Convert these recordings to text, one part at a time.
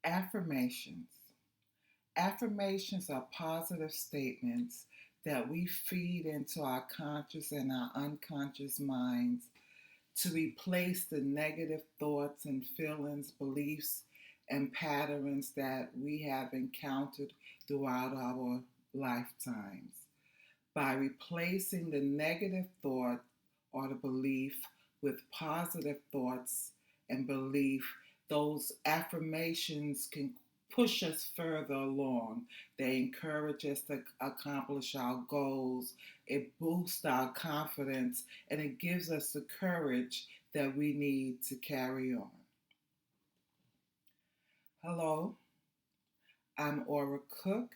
Affirmations. Affirmations are positive statements that we feed into our conscious and our unconscious minds to replace the negative thoughts and feelings, beliefs, and patterns that we have encountered throughout our lifetimes. By replacing the negative thought or the belief with positive thoughts and belief, those affirmations can push us further along. They encourage us to accomplish our goals. It boosts our confidence and it gives us the courage that we need to carry on. Hello, I'm Aura Cook.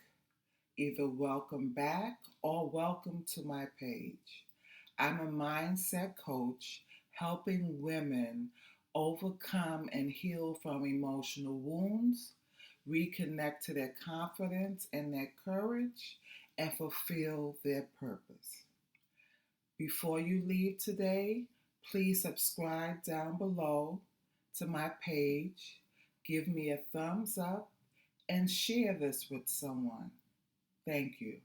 Either welcome back or welcome to my page. I'm a mindset coach helping women overcome and heal from emotional wounds, reconnect to their confidence and their courage, and fulfill their purpose. Before you leave today, please subscribe down below to my page, give me a thumbs up, and share this with someone. Thank you.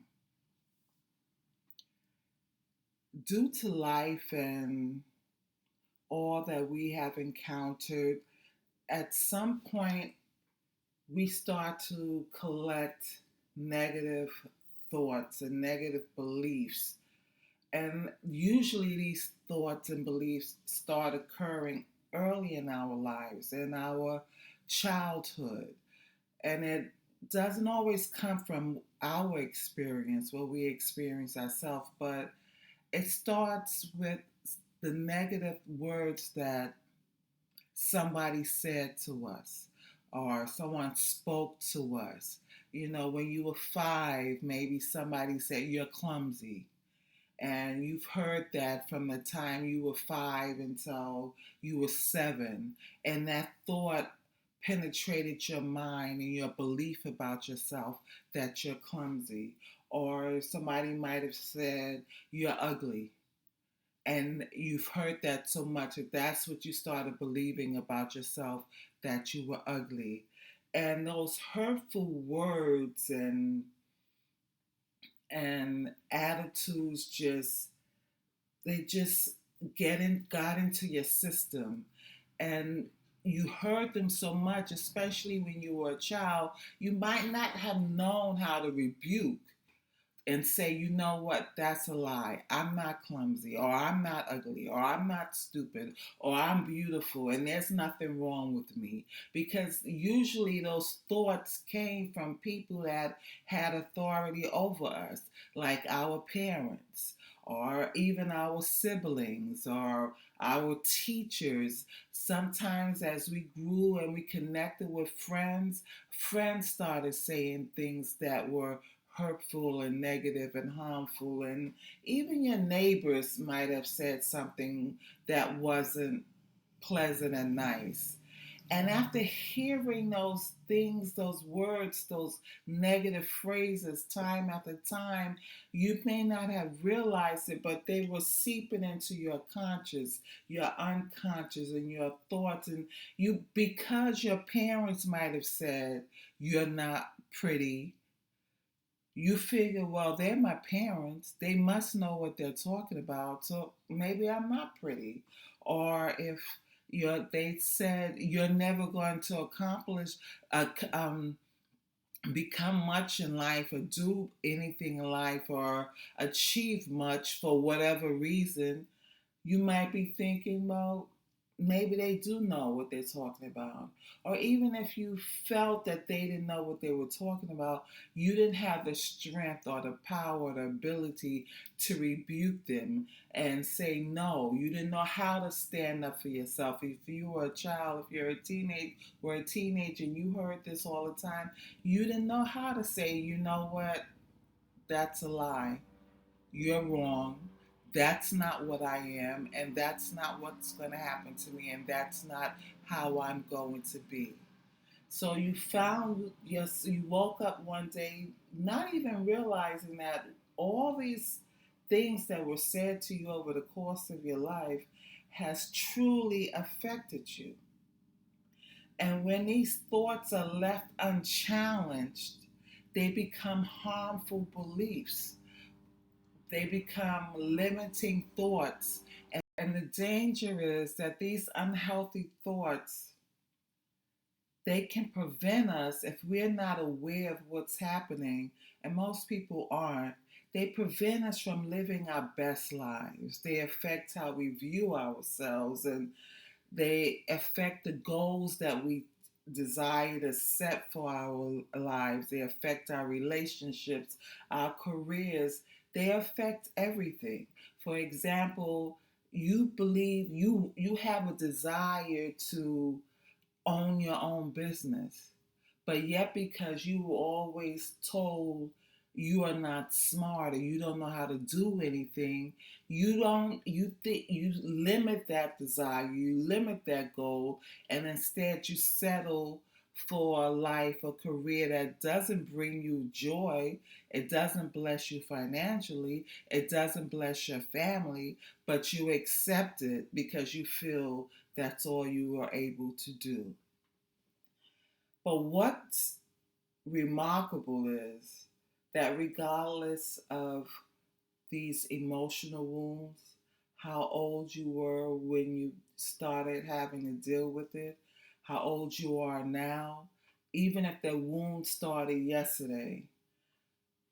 Due to life and all that we have encountered, at some point we start to collect negative thoughts and negative beliefs. And usually these thoughts and beliefs start occurring early in our lives, in our childhood. And it doesn't always come from our experience, what we experience ourselves, but it starts with the negative words that somebody said to us or someone spoke to us. You know, when you were 5, maybe somebody said you're clumsy. And you've heard that from the time you were 5 until you were 7. And that thought penetrated your mind and your belief about yourself that you're clumsy. Or somebody might have said you're ugly. And you've heard that so much that that's what you started believing about yourself, that you were ugly. And those hurtful words and attitudes just got into your system, and you heard them so much, especially when you were a child. You might not have known how to rebuke and say, you know what, that's a lie. I'm not clumsy, or I'm not ugly, or I'm not stupid, or I'm beautiful, and there's nothing wrong with me. Because usually those thoughts came from people that had authority over us, like our parents, or even our siblings, or our teachers. Sometimes as we grew and we connected with friends, friends started saying things that were hurtful and negative and harmful, and even your neighbors might have said something that wasn't pleasant and nice. And after hearing those things, those words, those negative phrases time after time, you may not have realized it, but they were seeping into your conscious, your unconscious, and your thoughts. And you, because your parents might have said, you're not pretty, you figure, well, they're my parents. They must know what they're talking about. So maybe I'm not pretty. Or if they said you're never going to accomplish, uh, become much in life, or do anything in life, or achieve much for whatever reason, you might be thinking, well, maybe they do know what they're talking about. Or even if you felt that they didn't know what they were talking about, you didn't have the strength or the power or the ability to rebuke them and say no. You didn't know how to stand up for yourself. If you were a child, if you're a teenager and you heard this all the time, you didn't know how to say, you know what, that's a lie. You're wrong. That's not what I am, and that's not what's going to happen to me, and that's not how I'm going to be. So you found, yes, you woke up one day not even realizing that all these things that were said to you over the course of your life has truly affected you. And when these thoughts are left unchallenged, they become harmful beliefs. They become limiting thoughts. And the danger is that these unhealthy thoughts, they can prevent us if we're not aware of what's happening, and most people aren't. They prevent us from living our best lives. They affect how we view ourselves, and they affect the goals that we desire to set for our lives. They affect our relationships, our careers. They affect everything. For example, you have a desire to own your own business. But yet, because you were always told you are not smart or you don't know how to do anything, you limit that desire, you limit that goal, and instead you settle for a life, a career that doesn't bring you joy. It doesn't bless you financially, it doesn't bless your family, but you accept it because you feel that's all you are able to do. But what's remarkable is that regardless of these emotional wounds, how old you were when you started having to deal with it, how old you are now, even if the wound started yesterday,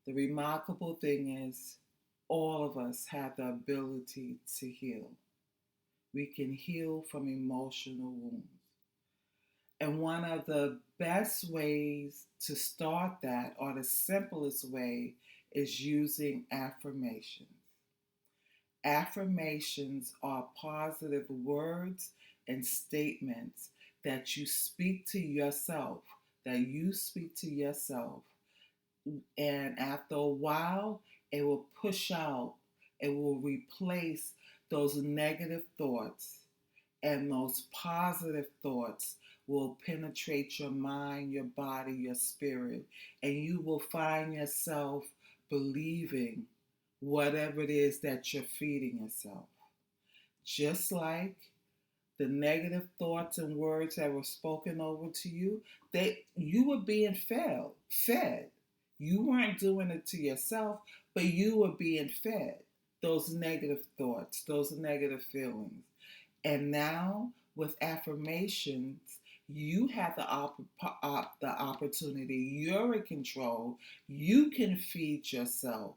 the remarkable thing is all of us have the ability to heal. We can heal from emotional wounds. And one of the best ways to start that, or the simplest way, is using affirmations. Affirmations are positive words and statements that you speak to yourself, that you speak to yourself. And after a while, it will push out, it will replace those negative thoughts, and those positive thoughts will penetrate your mind, your body, your spirit, and you will find yourself believing whatever it is that you're feeding yourself. Just like the negative thoughts and words that were spoken over to you, you were being fed. You weren't doing it to yourself, but you were being fed those negative thoughts, those negative feelings. And now with affirmations, you have the opportunity. You're in control. You can feed yourself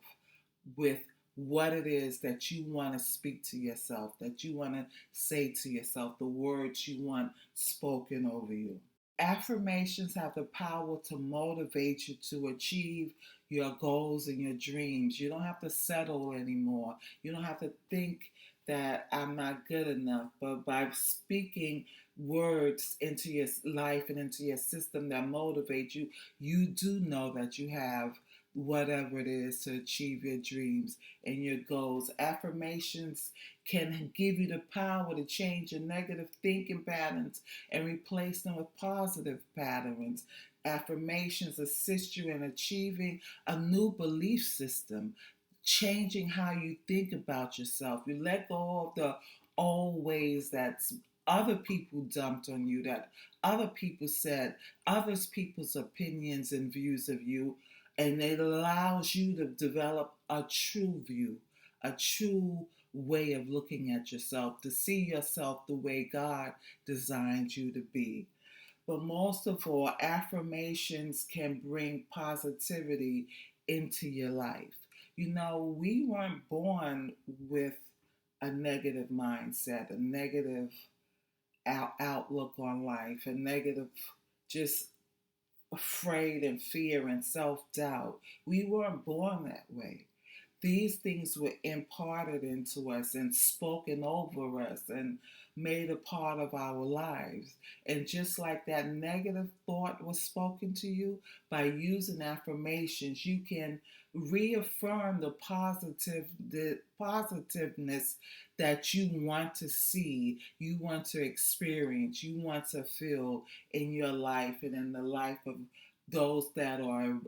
with what it is that you want to speak to yourself, that you want to say to yourself, the words you want spoken over you. Affirmations have the power to motivate you to achieve your goals and your dreams. You don't have to settle anymore. You don't have to think that I'm not good enough. But by speaking words into your life and into your system that motivate you, you do know that you have whatever it is to achieve your dreams and your goals. Affirmations can give you the power to change your negative thinking patterns and replace them with positive patterns. Affirmations assist you in achieving a new belief system, changing how you think about yourself. You let go of the old ways that other people dumped on you, that other people said, others people's opinions and views of you, and it allows you to develop a true view, a true way of looking at yourself, to see yourself the way God designed you to be. But most of all, affirmations can bring positivity into your life. You know, we weren't born with a negative mindset, a negative outlook on life, a negative, just afraid and fear and self doubt. We weren't born that way. These things were imparted into us and spoken over us and made a part of our lives. And just like that negative thought was spoken to you, by using affirmations, you can reaffirm the positiveness that you want to see, you want to experience, you want to feel in your life and in the life of those that are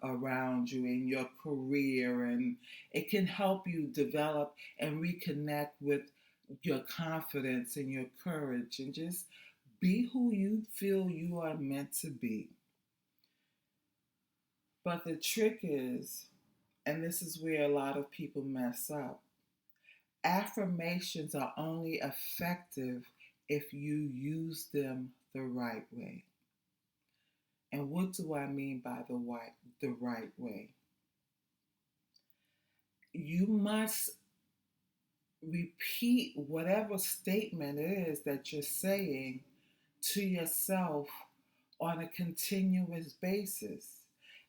around you in your career, and it can help you develop and reconnect with your confidence and your courage and just Be who you feel you are meant to be. But the trick is, and this is where a lot of people mess up, affirmations are only effective if you use them the right way. And what do I mean by the right way? You must repeat whatever statement it is that you're saying to yourself on a continuous basis.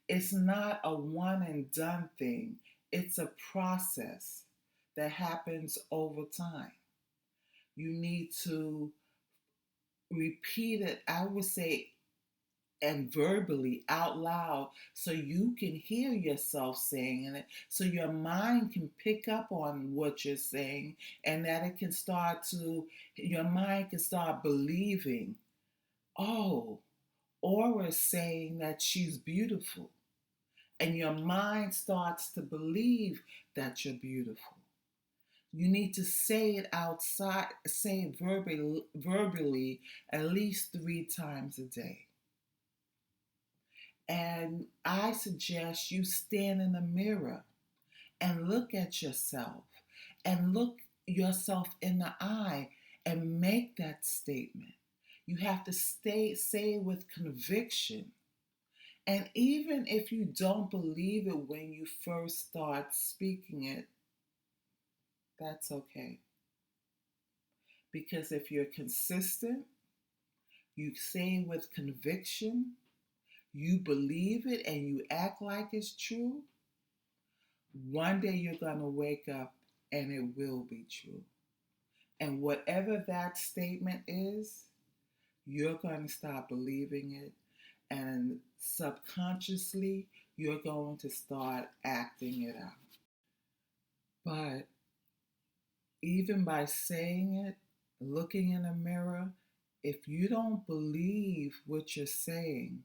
It's not a one and done thing, it's a process that happens over time. You need to repeat it, I would say, and verbally out loud so you can hear yourself saying it, so your mind can pick up on what you're saying, and that it can start to, your mind can start believing, oh, Aura's saying that she's beautiful. And your mind starts to believe that you're beautiful. You need to say it outside, say it verbally at least 3 times a day. And I suggest you stand in the mirror and look at yourself and look yourself in the eye and make that statement. You have to say it with conviction. And even if you don't believe it when you first start speaking it, that's okay. Because if you're consistent, you say it with conviction, you believe it, and you act like it's true, one day you're going to wake up and it will be true. And whatever that statement is, you're going to start believing it. And subconsciously, you're going to start acting it out. But even by saying it, looking in a mirror, if you don't believe what you're saying,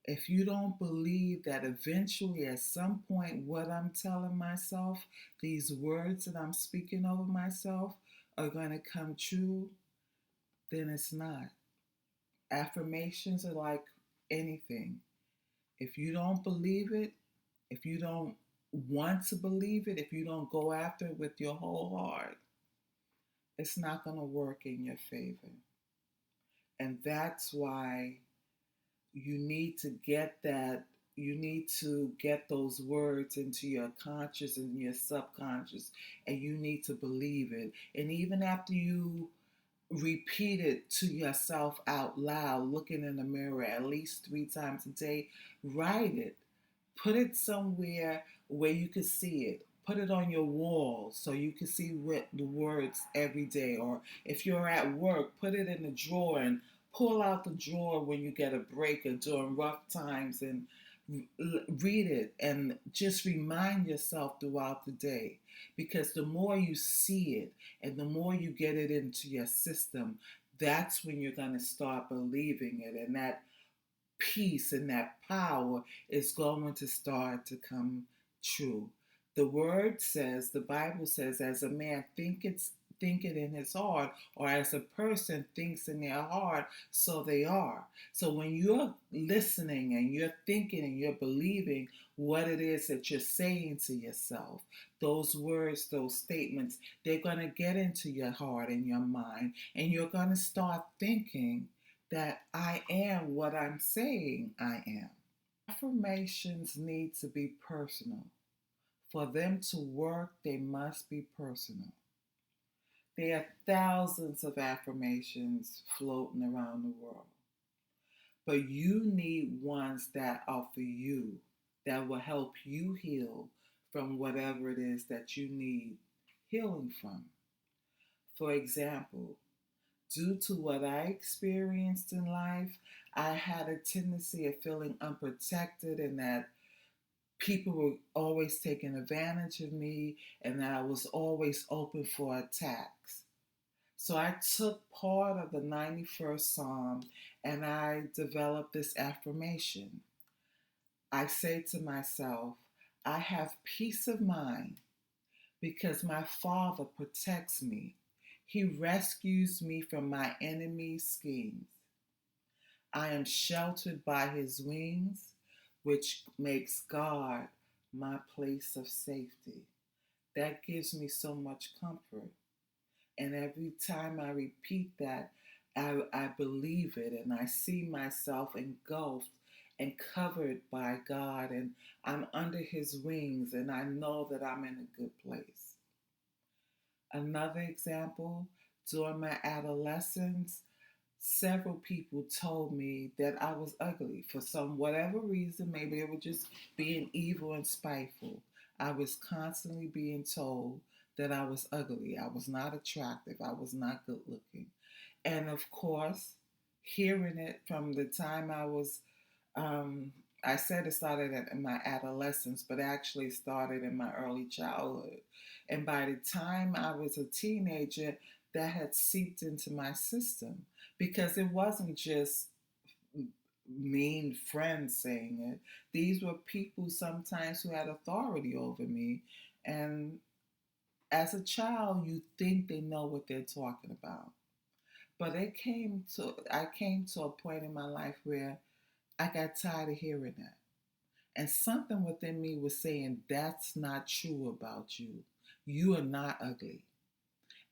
if you don't believe that eventually at some point what I'm telling myself, these words that I'm speaking over myself are going to come true, then it's not. Affirmations are like anything. If you don't believe it, if you don't want to believe it, if you don't go after it with your whole heart, it's not going to work in your favor. And that's why you need to get that, you need to get those words into your conscious and your subconscious, and you need to believe it. And even after you repeat it to yourself out loud, looking in the mirror at least 3 times a day, write it. Put it somewhere where you can see it. Put it on your wall so you can see what the words every day. Or if you're at work, put it in the drawer and pull out the drawer when you get a break or during rough times and read it and just remind yourself throughout the day. Because the more you see it and the more you get it into your system, that's when you're going to start believing it. And that peace and that power is going to start to come true. The word says, the Bible says, as a man think it in his heart, or as a person thinks in their heart, so they are. So when you're listening and you're thinking and you're believing what it is that you're saying to yourself, those words, those statements, they're going to get into your heart and your mind, and you're going to start thinking that I am what I'm saying I am. Affirmations need to be personal. For them to work, they must be personal. There are thousands of affirmations floating around the world, but you need ones that are for you, that will help you heal from whatever it is that you need healing from. For example, due to what I experienced in life, I had a tendency of feeling unprotected and that people were always taking advantage of me and that I was always open for attacks. So I took part of the 91st Psalm and I developed this affirmation. I say to myself, I have peace of mind because my Father protects me. He rescues me from my enemy's schemes. I am sheltered by his wings, which makes God my place of safety. That gives me so much comfort. And every time I repeat that, I believe it and I see myself engulfed and covered by God, and I'm under his wings, and I know that I'm in a good place. Another example, during my adolescence, several people told me that I was ugly for some whatever reason. Maybe they were just being evil and spiteful. I was constantly being told that I was ugly. I was not attractive. I was not good looking. And of course, hearing it from the time um, I said it started in my adolescence, but actually started in my early childhood. And by the time I was a teenager, that had seeped into my system because it wasn't just mean friends saying it. These were people sometimes who had authority over me. And as a child, you think they know what they're talking about. But I came to a point in my life where I got tired of hearing that. And something within me was saying, that's not true about you. You are not ugly.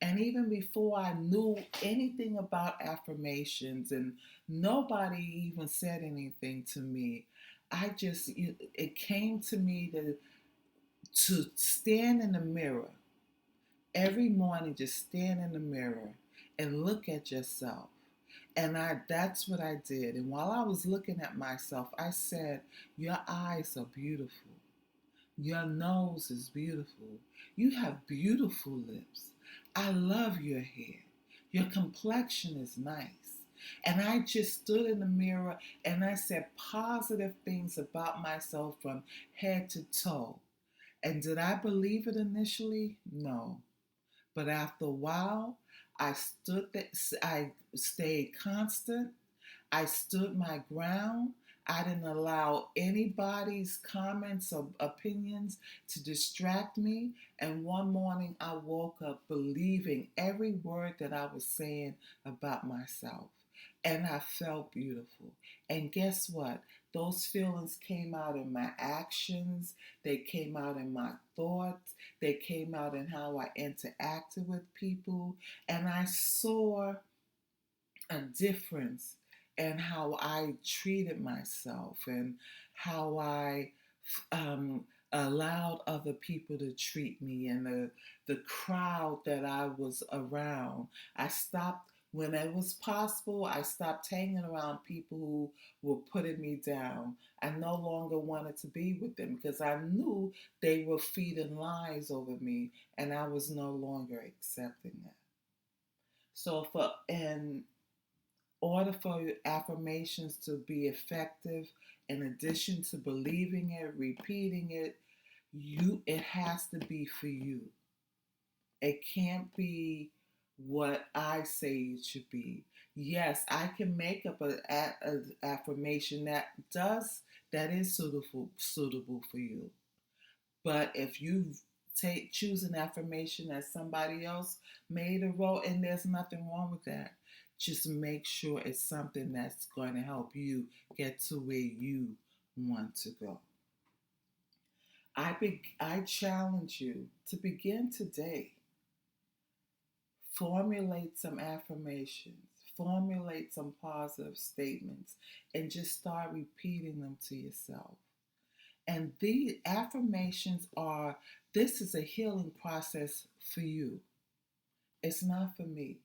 And even before I knew anything about affirmations and nobody even said anything to me, it came to me to stand in the mirror every morning, just stand in the mirror and look at yourself. And that's what I did. And while I was looking at myself, I said, your eyes are beautiful. Your nose is beautiful. You have beautiful lips. I love your hair. Your complexion is nice. And I just stood in the mirror and I said positive things about myself from head to toe. And did I believe it initially? No. But after a while, I stayed constant. I stood my ground. I didn't allow anybody's comments or opinions to distract me. And one morning I woke up believing every word that I was saying about myself. And I felt beautiful. And guess what? Those feelings came out in my actions, they came out in my thoughts, they came out in how I interacted with people. And I saw a difference in how I treated myself and how I um, allowed other people to treat me and the crowd that I was around. I stopped, when it was possible, I stopped hanging around people who were putting me down. I no longer wanted to be with them because I knew they were feeding lies over me and I was no longer accepting that. So for in order for your affirmations to be effective, in addition to believing it, repeating it, it has to be for you. It can't be what I say it should be. Yes, I can make up an affirmation that is suitable for you. But if you choose an affirmation that somebody else made or wrote, and there's nothing wrong with that. Just make sure it's something that's going to help you get to where you want to go. I challenge you to begin today. Formulate some affirmations, formulate some positive statements, and just start repeating them to yourself. And the affirmations are, this is a healing process for you. It's not for me.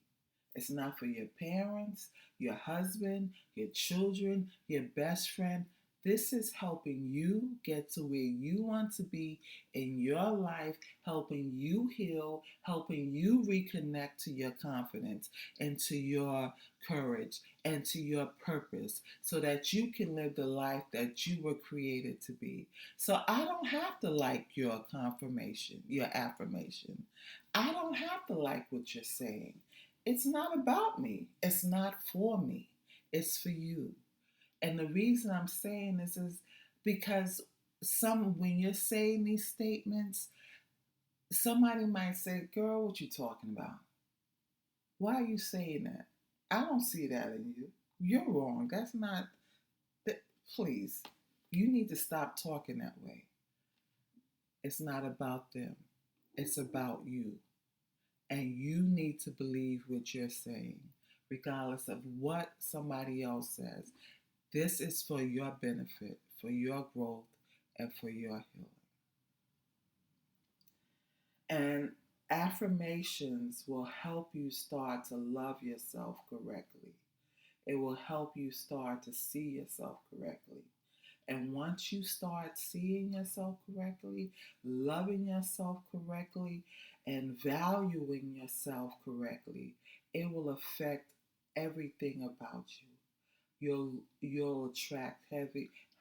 It's not for your parents, your husband, your children, your best friend. This is helping you get to where you want to be in your life, helping you heal, helping you reconnect to your confidence and to your courage and to your purpose so that you can live the life that you were created to be. So I don't have to like your confirmation, your affirmation. I don't have to like what you're saying. It's not about me. It's not for me. It's for you. And the reason I'm saying this is because when you're saying these statements, somebody might say, "Girl, what you talking about? Why are you saying that? I don't see that in you." You're wrong. That's not, that, please, you need to stop talking that way. It's not about them, it's about you. And you need to believe what you're saying, regardless of what somebody else says. This is for your benefit, for your growth, and for your healing. And affirmations will help you start to love yourself correctly. It will help you start to see yourself correctly. And once you start seeing yourself correctly, loving yourself correctly, and valuing yourself correctly, it will affect everything about you. You'll attract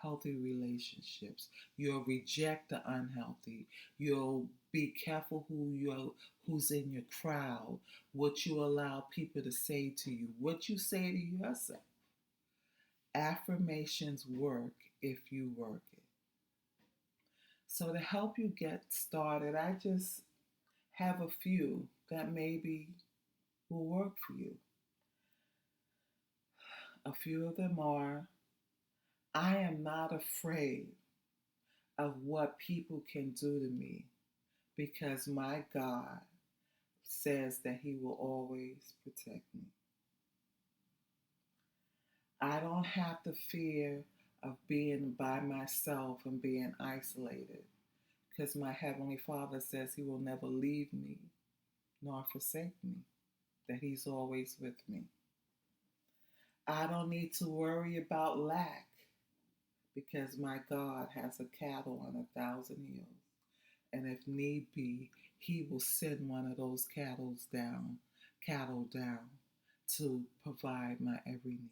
healthy relationships. You'll reject the unhealthy. You'll be careful who's in your crowd, what you allow people to say to you, what you say to yourself. Affirmations work if you work it. So to help you get started, I just have a few that maybe will work for you. A few of them are: I am not afraid of what people can do to me because my God says that He will always protect me. I don't have to fear of being by myself and being isolated because my Heavenly Father says He will never leave me nor forsake me, that He's always with me. I don't need to worry about lack because my God has a cattle on 1,000 hills. And if need be, He will send one of those cattle down to provide my every need.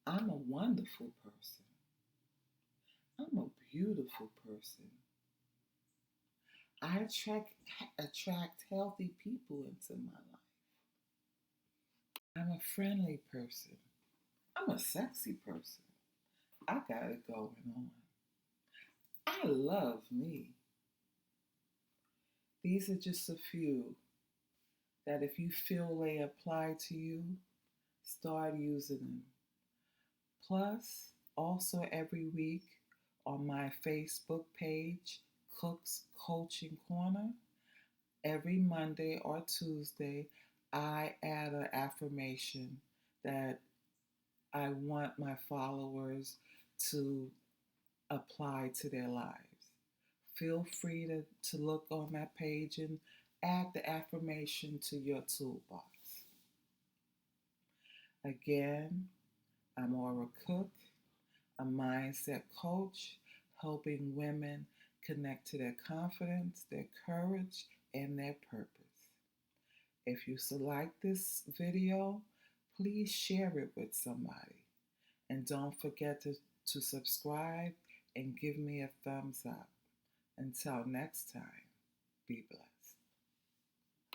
I'm a wonderful person. I'm a beautiful person. I attract healthy people into my life. I'm a friendly person. I'm a sexy person. I got it going on. I love me. These are just a few that if you feel they apply to you, start using them. Plus, also every week on my Facebook page, Cook's Coaching Corner, every Monday or Tuesday, I add an affirmation that I want my followers to apply to their lives. Feel free to look on that page and add the affirmation to your toolbox. Again, I'm Aura Cook, a mindset coach, helping women connect to their confidence, their courage, and their purpose. If you select this video, please share it with somebody. And don't forget to subscribe and give me a thumbs up. Until next time, be blessed.